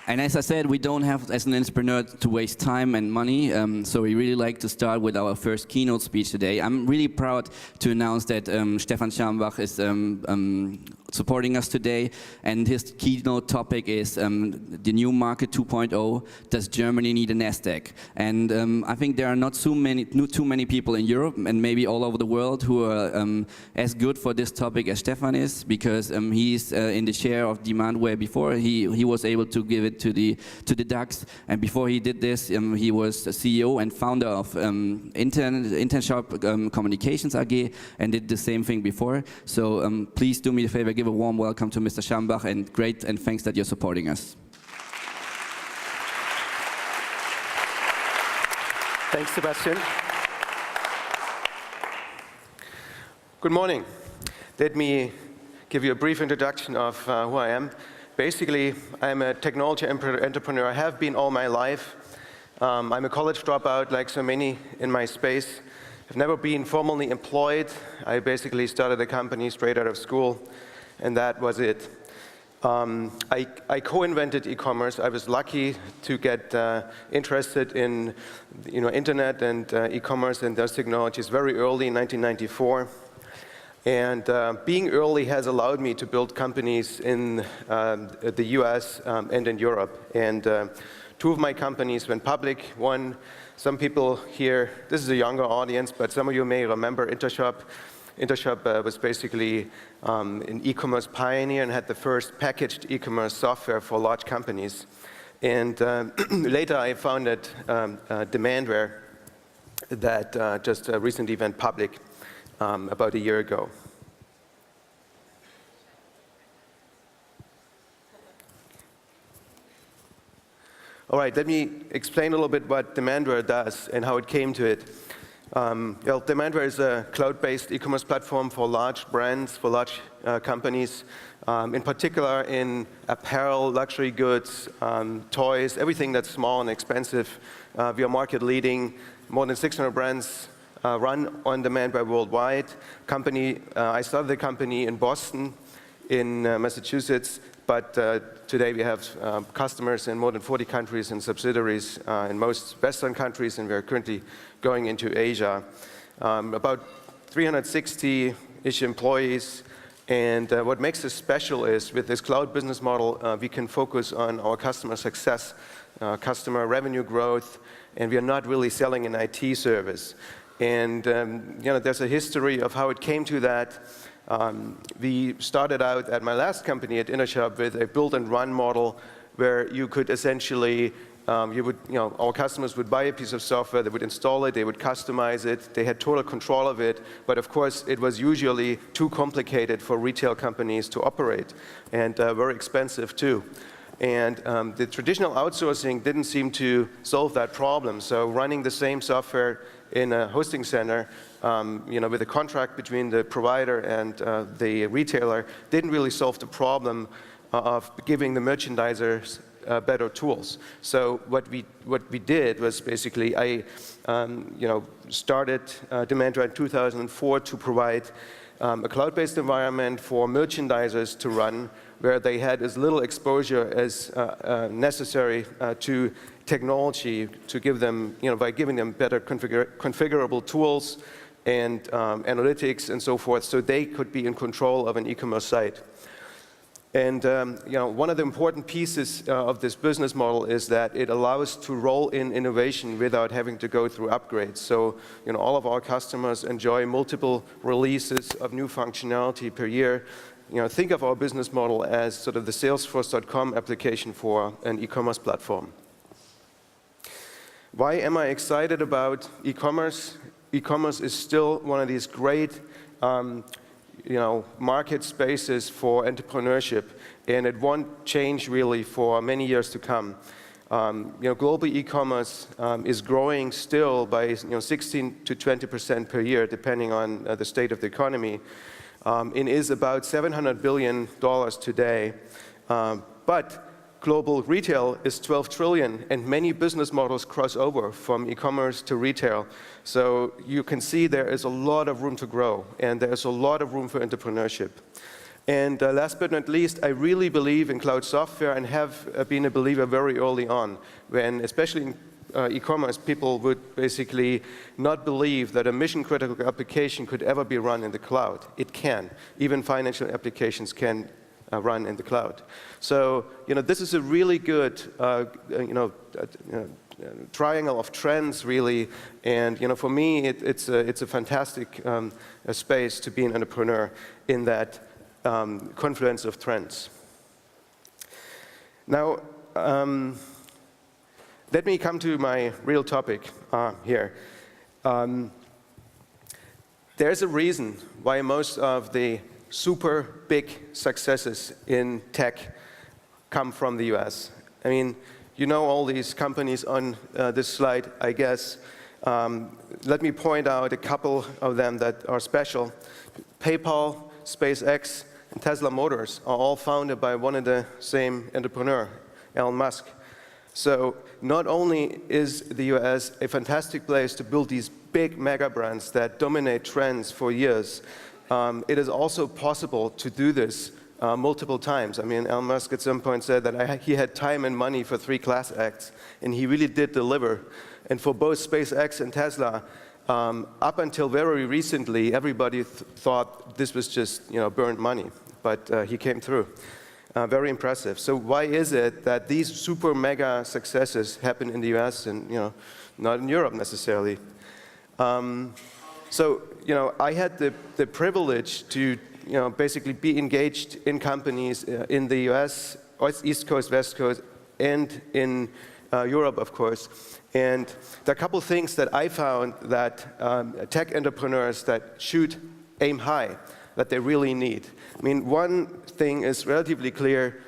And as I said, we don't have, as an entrepreneur, to waste time and money, so we really like to start with our first keynote speech today. I'm really proud to announce that Stephan Schambach is supporting us today, and his keynote topic is the new market 2.0, does Germany need a NASDAQ? And I think there are not too many people in Europe and maybe all over the world who are as good for this topic as Stephan is, because he's in the chair of Demandware before. He was able to give it to the DAX, and before he did this, he was CEO and founder of Internshop Communications AG, and did the same thing before. So please do me a favor, give a warm welcome to Mr. Schambach, and great and thanks that you're supporting us. Thanks, Sebastian. Good morning. Let me give you a brief introduction of who I am. Basically, I'm a technology entrepreneur. I have been all my life. I'm a college dropout, like so many in my space. I've never been formally employed. I basically started a company straight out of school, and that was it. I co-invented e-commerce. I was lucky to get interested in internet and e-commerce and those technologies very early in 1994. And being early has allowed me to build companies in the US and in Europe. And two of my companies went public. One, some people here, this is a younger audience, but some of you may remember Intershop. Intershop was basically an e-commerce pioneer and had the first packaged e-commerce software for large companies. And later I founded Demandware that just recently went public about a year ago. All right, let me explain a little bit what Demandware does and how it came to it. Demandware is a cloud-based e-commerce platform for large brands, for large companies, in particular in apparel, luxury goods, toys, everything that's small and expensive. We are market leading. More than 600 brands run on Demandware worldwide. I started the company in Boston, in Massachusetts, but today we have customers in more than 40 countries and subsidiaries in most Western countries, and we're currently going into Asia. About 360-ish employees, and what makes us special is with this cloud business model, we can focus on our customer success, customer revenue growth, and we are not really selling an IT service. And there's a history of how it came to that. We started out at my last company at Intershop with a build and run model where you could essentially, our customers would buy a piece of software, they would install it, they would customize it, they had total control of it, but of course it was usually too complicated for retail companies to operate, and very expensive too. And the traditional outsourcing didn't seem to solve that problem, so running the same software in a hosting center, with a contract between the provider and the retailer, didn't really solve the problem of giving the merchandisers better tools. So what we did was basically I started Demandware in 2004 to provide a cloud-based environment for merchandisers to run, where they had as little exposure as necessary to technology, to give them, by giving them better configurable tools and analytics and so forth, so they could be in control of an e-commerce site. And one of the important pieces of this business model is that it allows to roll in innovation without having to go through upgrades. So all of our customers enjoy multiple releases of new functionality per year. Think of our business model as sort of the Salesforce.com application for an e-commerce platform. Why am I excited about e-commerce? E-commerce is still one of these great market spaces for entrepreneurship, and it won't change really for many years to come. Global e-commerce is growing still by 16 to 20% per year, depending on the state of the economy. It is about $700 billion today, but global retail is 12 trillion, and many business models cross over from e-commerce to retail. So you can see there is a lot of room to grow, and there is a lot of room for entrepreneurship. And last but not least, I really believe in cloud software and have been a believer very early on, when, especially in e-commerce, people would basically not believe that a mission-critical application could ever be run in the cloud. It can. Even financial applications can run in the cloud. So, this is a really good, triangle of trends, really. And, for me, it's a fantastic space to be an entrepreneur in that confluence of trends. Now, let me come to my real topic here. There's a reason why most of the super big successes in tech come from the US. I mean, all these companies on this slide, I guess. Let me point out a couple of them that are special. PayPal, SpaceX, and Tesla Motors are all founded by one and the same entrepreneur, Elon Musk. So not only is the US a fantastic place to build these big mega brands that dominate trends for years, it is also possible to do this multiple times. I mean, Elon Musk at some point said that he had time and money for 3 class acts, and he really did deliver. And for both SpaceX and Tesla, up until very recently, everybody thought this was just burnt money, but he came through. Very impressive. So why is it that these super mega successes happen in the US and not in Europe necessarily? So I had the privilege to basically be engaged in companies in the US, East Coast, West Coast, and in Europe, of course. And there are a couple things that I found that tech entrepreneurs that should aim high, that they really need. I mean, one thing is relatively clear.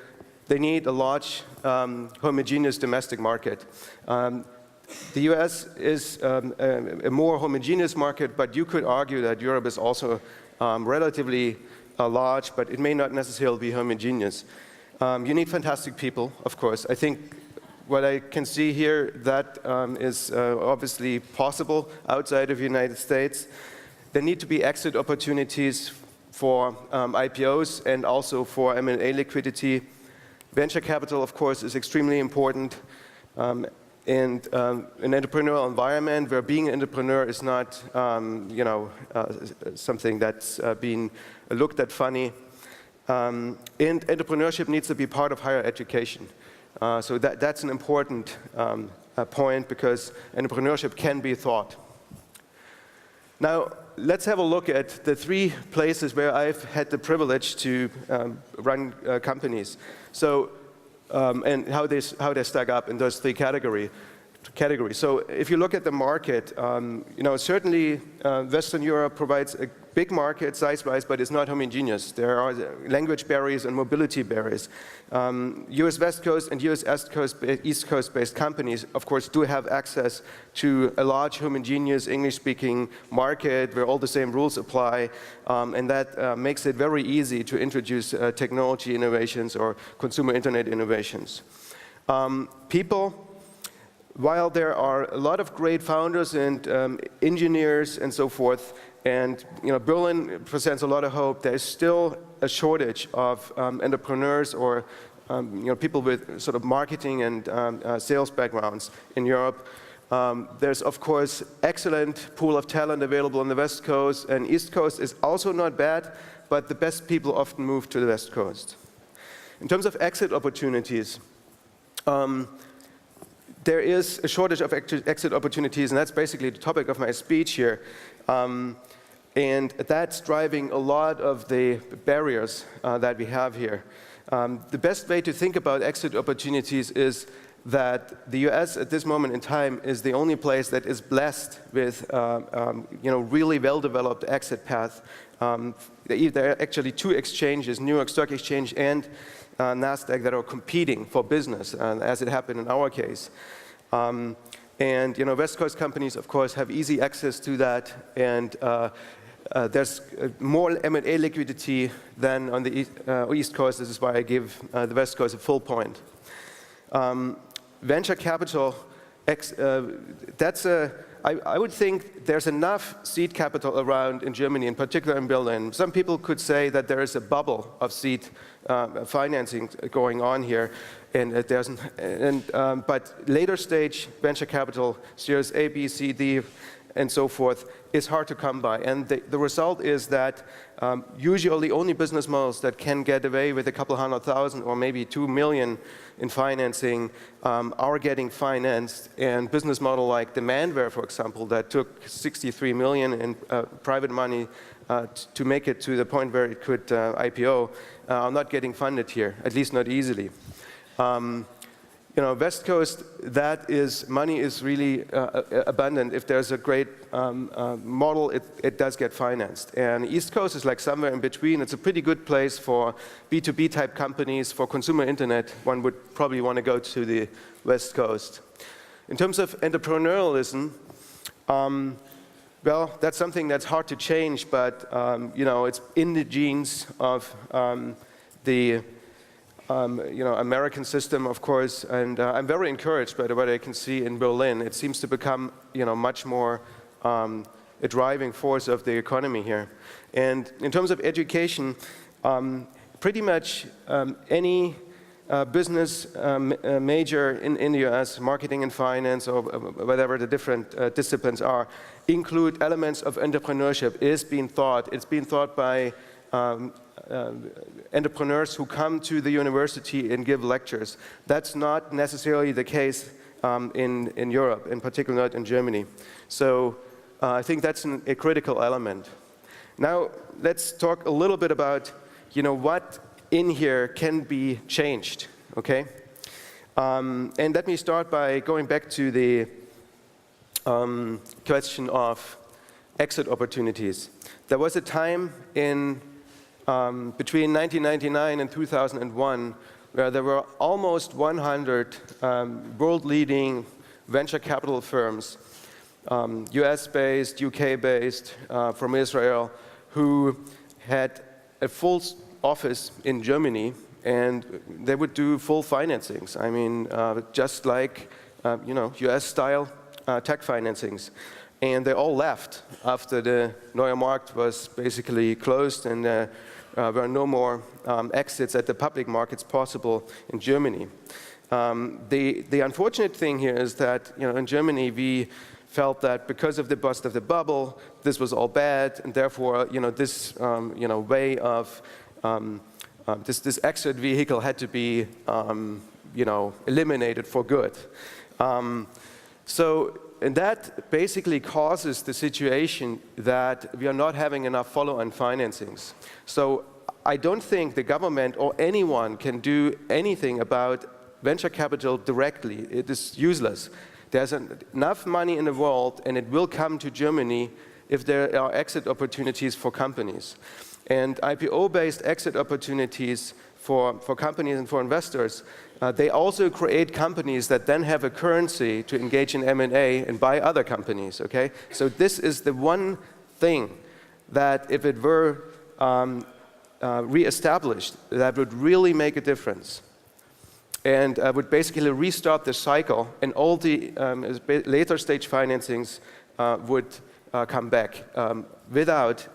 They need a large, homogeneous domestic market. The US is a more homogeneous market, but you could argue that Europe is also relatively large, but it may not necessarily be homogeneous. You need fantastic people, of course. I think what I can see here, that is obviously possible outside of the United States. There need to be exit opportunities for IPOs and also for M&A liquidity. Venture capital, of course, is extremely important. And an entrepreneurial environment where being an entrepreneur is not, something that's being looked at funny. And entrepreneurship needs to be part of higher education. So that's an important point, because entrepreneurship can be taught. Now, let's have a look at the 3 places where I've had the privilege to run companies. So, and how they stack up in those 3 categories. So if you look at the market, certainly Western Europe provides a big market size-wise, but it's not homogeneous. There are language barriers and mobility barriers. US West Coast and US East Coast-based companies, of course, do have access to a large homogeneous English-speaking market where all the same rules apply, and that makes it very easy to introduce technology innovations or consumer internet innovations. People, while there are a lot of great founders and engineers and so forth, and Berlin presents a lot of hope, there is still a shortage of entrepreneurs or people with sort of marketing and sales backgrounds in Europe. There's, of course, excellent pool of talent available on the West Coast, and East Coast is also not bad, but the best people often move to the West Coast. In terms of exit opportunities, there is a shortage of exit opportunities, and that's basically the topic of my speech here. And that's driving a lot of the barriers that we have here. The best way to think about exit opportunities is that the US at this moment in time is the only place that is blessed with really well-developed exit path. There are actually 2 exchanges, New York Stock Exchange and NASDAQ, that are competing for business, as it happened in our case. And West Coast companies, of course, have easy access to that, and there's more M&A liquidity than on the East Coast. This is why I give the West Coast a full point. Venture capital I would think there's enough seed capital around in Germany, in particular in Berlin. Some people could say that there is a bubble of seed financing going on here, and but later stage venture capital, Series A, B, C, D, and so forth, is hard to come by. And the result is that usually only business models that can get away with a couple $100,000 or maybe 2 million in financing are getting financed. And business model like Demandware, for example, that took 63 million in private money to make it to the point where it could IPO, are not getting funded here, at least not easily. You know, West Coast, money is really abundant. If there's a great model, it does get financed. And East Coast is like somewhere in between. It's a pretty good place for B2B type companies. For consumer internet, one would probably want to go to the West Coast. In terms of entrepreneurialism, well, that's something that's hard to change, but you know, it's in the genes of the you know, American system, of course, and I'm very encouraged by what I can see in Berlin. It seems to become, you know, much more a driving force of the economy here. And in terms of education, pretty much any business major in the US, marketing and finance, or whatever the different disciplines are, include elements of entrepreneurship. It's being taught by entrepreneurs who come to the university and give lectures. That's not necessarily the case in Europe, in particular not in Germany. So I think that's a critical element. Now let's talk a little bit about, you know, what in here can be changed, okay? And let me start by going back to the question of exit opportunities. There was a time in between 1999 and 2001 where there were almost 100 world-leading venture capital firms, US-based, UK-based, from Israel, who had a full office in Germany, and they would do full financings. I mean, just like you know, US-style tech financings. And they all left after the Neue Markt was basically closed, and there were no more exits at the public markets possible in Germany. The unfortunate thing here is that, you know, in Germany we felt that because of the bust of the bubble, this was all bad, and therefore, you know, this you know, way of this exit vehicle had to be you know, eliminated for good. And that basically causes the situation that we are not having enough follow-on financings. So I don't think the government or anyone can do anything about venture capital directly. It is useless. There's enough money in the world, and it will come to Germany if there are exit opportunities for companies. And IPO-based exit opportunities for companies and for investors, they also create companies that then have a currency to engage in M&A and buy other companies, okay? So this is the one thing that if it were re-established, that would really make a difference. And would basically restart the cycle, and all the later stage financings would come back without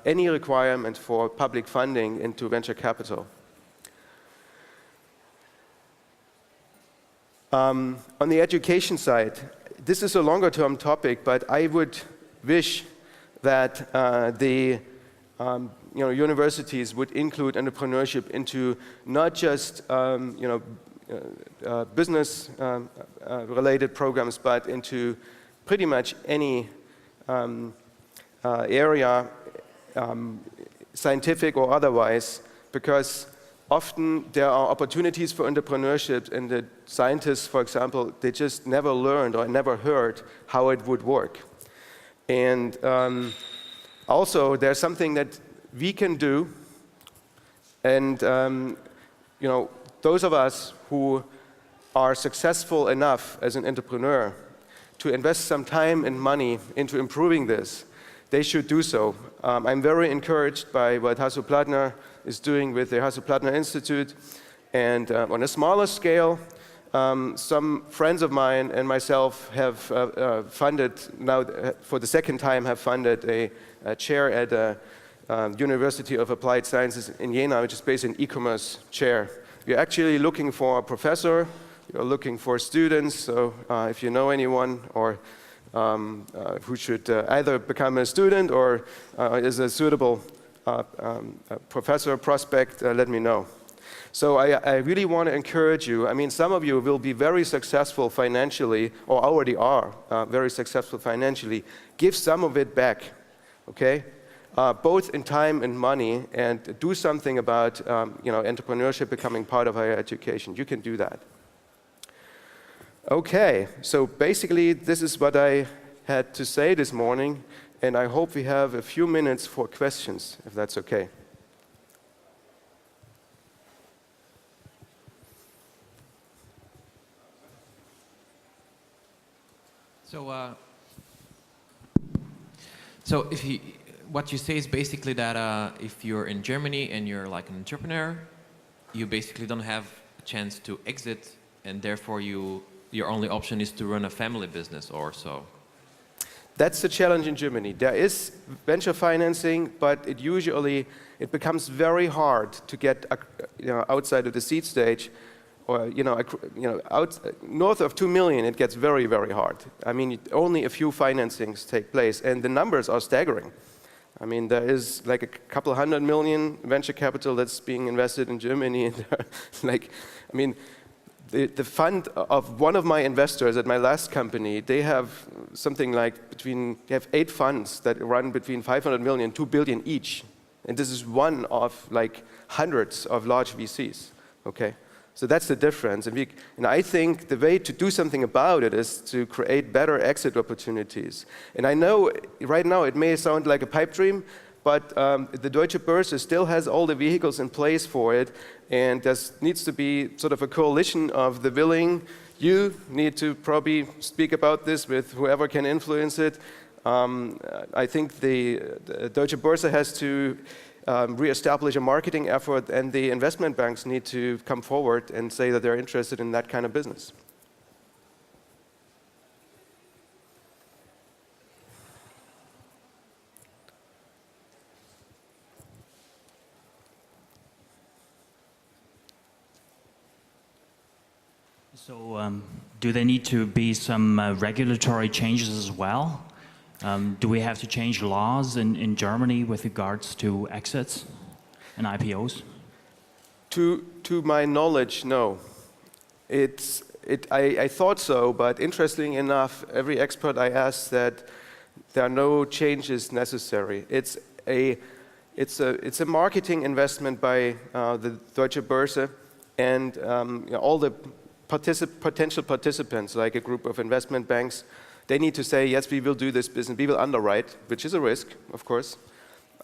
any requirement for public funding into venture capital. On the education side, this is a longer term topic, but I would wish that the you know, universities would include entrepreneurship into not just you know, business related programs, but into pretty much any area, scientific or otherwise, because often there are opportunities for entrepreneurship, and the scientists, for example, they just never learned or never heard how it would work. And also, there's something that we can do, and you know, those of us who are successful enough as an entrepreneur to invest some time and money into improving this, they should do so. I'm very encouraged by what Hasso Plattner is doing with the Hasso Plattner Institute, and on a smaller scale, some friends of mine and myself have funded, now for the second time, have funded a chair at the University of Applied Sciences in Jena, which is based in e-commerce chair. We're actually looking for a professor, you're looking for students, so if you know anyone or who should either become a student or is a suitable professor prospect, let me know. So I really want to encourage you. I mean, some of you will be very successful financially, or already are very successful financially. Give some of it back, okay? Both in time and money, and do something about entrepreneurship becoming part of higher education. You can do that. Okay, so basically this is what I had to say this morning, and I hope we have a few minutes for questions, if that's okay. So what you say is basically that if you're in Germany and you're like an entrepreneur, you basically don't have a chance to exit, and therefore your only option is to run a family business or so. That's the challenge in Germany. There is venture financing, but it becomes very hard to get outside of the seed stage, or north of 2 million, it gets very, very hard. I mean, only a few financings take place, and the numbers are staggering. I mean, there is like a couple 100 million venture capital that's being invested in Germany, and the fund of one of my investors at my last company, they have something like they have 8 funds that run between 500 million and 2 billion each, and this is one of like hundreds of large VCs. Okay. So that's the difference, and I think the way to do something about it is to create better exit opportunities. And I know right now it may sound like a pipe dream, but the Deutsche Börse still has all the vehicles in place for it, and there needs to be sort of a coalition of the willing. You need to probably speak about this with whoever can influence it. I think the Deutsche Börse has to re-establish a marketing effort, and the investment banks need to come forward and say that they're interested in that kind of business. So do there need to be some regulatory changes as well? Do we have to change laws in Germany with regards to exits and IPOs? To my knowledge, no. I thought so, but interestingly enough, every expert I asked said there are no changes necessary. It's a marketing investment by the Deutsche Börse, and all the potential participants, like a group of investment banks, they need to say, yes, we will do this business, we will underwrite, which is a risk, of course.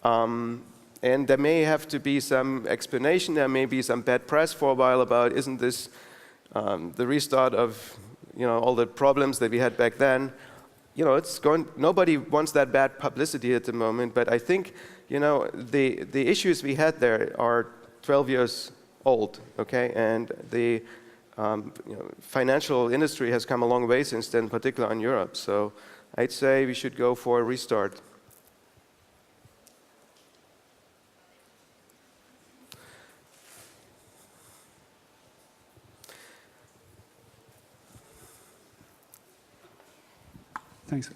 And there may have to be some explanation, there may be some bad press for a while about, isn't this the restart of all the problems that we had back then? Nobody wants that bad publicity at the moment, but I think the issues we had there are 12 years old, okay? And the financial industry has come a long way since then, particularly in Europe. So I'd say we should go for a restart. Thanks.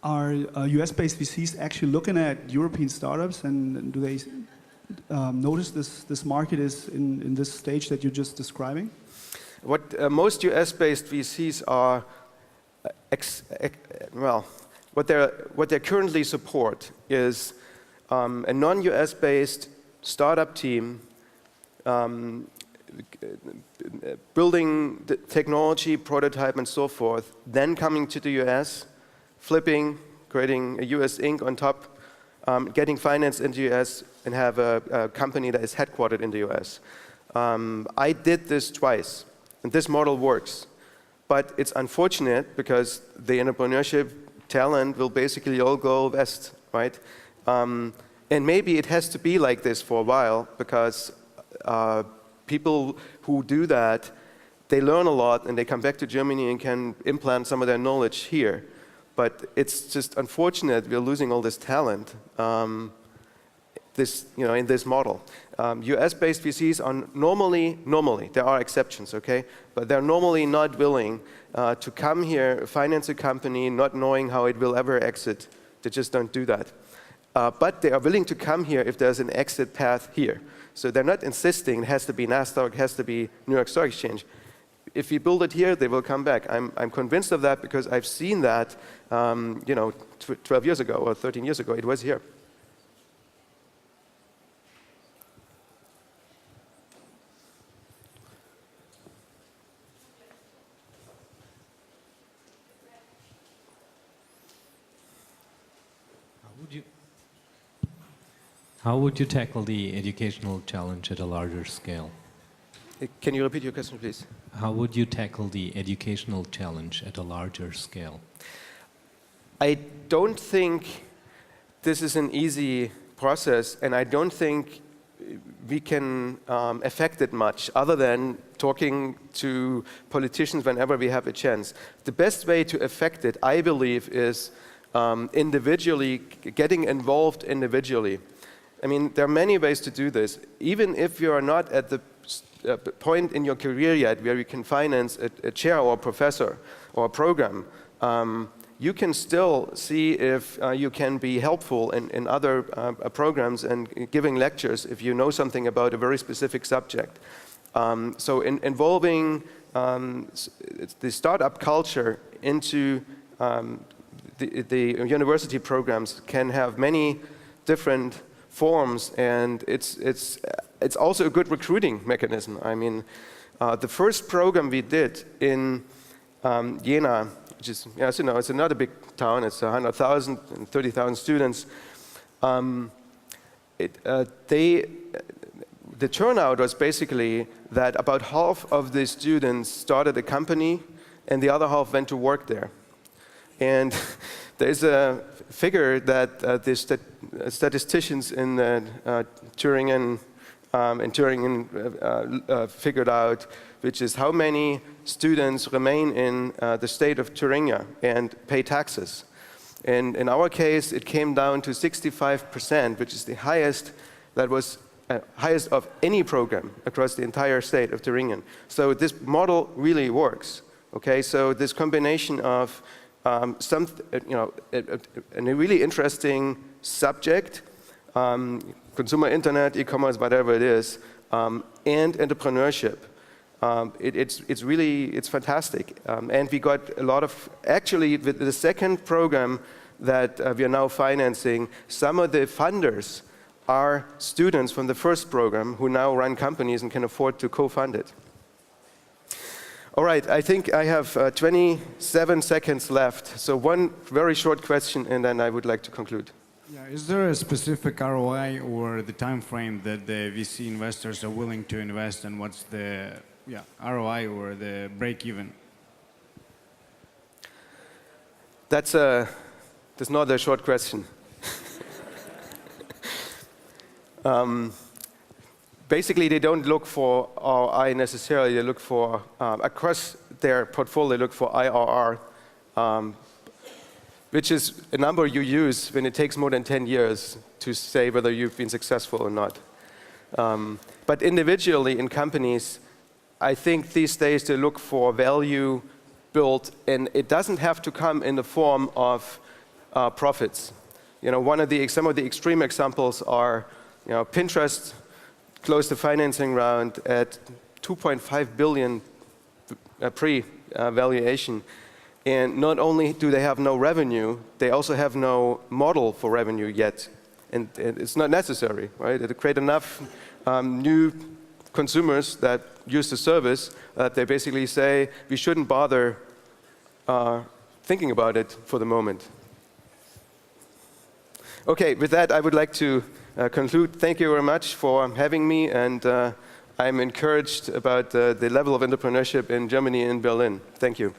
Are US-based VCs actually looking at European startups, and do they notice this market is in this stage that you're just describing? What most US-based VCs are, what they currently support is a non-US-based startup team building the technology, prototype, and so forth, then coming to the US, flipping, creating a US Inc. on top, getting financed in the US, and have a company that is headquartered in the US. I did this twice, and this model works. But it's unfortunate because the entrepreneurship talent will basically all go west, right? And maybe it has to be like this for a while because people who do that they learn a lot and they come back to Germany and can implant some of their knowledge here. But it's just unfortunate we're losing all this talent in this model. US-based VCs are normally, there are exceptions, okay? But they're normally not willing to come here, finance a company, not knowing how it will ever exit. They just don't do that. But they are willing to come here if there's an exit path here. So they're not insisting it has to be NASDAQ, it has to be New York Stock Exchange. If we build it here, they will come back. I'm convinced of that because I've seen that, 12 years ago or 13 years ago, it was here. How would you tackle the educational challenge at a larger scale? Can you repeat your question, please? How would you tackle the educational challenge at a larger scale? I don't think this is an easy process, and I don't think we can affect it much other than talking to politicians whenever we have a chance. The best way to affect it, I believe, is individually, getting involved individually. I mean, there are many ways to do this. Even if you are not at the point in your career yet where you can finance a chair or a professor or a program, you can still see if you can be helpful in other programs and giving lectures if you know something about a very specific subject. So involving the startup culture into the university programs can have many different forms, and it's also a good recruiting mechanism. I mean, the first program we did in Jena, which is, as you know, it's another big town. It's 100,000 and 30,000 students. The turnout was basically that about half of the students started a company, and the other half went to work there. And there's a figure that the statisticians in Thüringen figured out, which is how many students remain in the state of Thuringia and pay taxes. And in our case, it came down to 65%, which is the highest that was highest of any program across the entire state of Thuringen. So this model really works. Okay, so this combination of a really interesting subject, consumer internet, e-commerce, whatever it is, and entrepreneurship. It's fantastic. And we got a lot of, actually, with the second program that we are now financing, some of the funders are students from the first program who now run companies and can afford to co-fund it. All right, I think I have 27 seconds left. So one very short question, and then I would like to conclude. Yeah, is there a specific ROI or the time frame that the VC investors are willing to invest, and what's the ROI or the break even? That's not a short question. Basically, they don't look for ROI necessarily. They look for, across their portfolio, they look for IRR, which is a number you use when it takes more than 10 years to say whether you've been successful or not. But individually in companies, I think these days they look for value built, and it doesn't have to come in the form of profits. You know, some of the extreme examples are, Pinterest closed the financing round at 2.5 billion pre-valuation. And not only do they have no revenue, they also have no model for revenue yet. And it's not necessary, right? To create enough new consumers that use the service, they basically say, we shouldn't bother thinking about it for the moment. Okay, with that, I would like to conclude. Thank you very much for having me, and I'm encouraged about the level of entrepreneurship in Germany and Berlin. Thank you.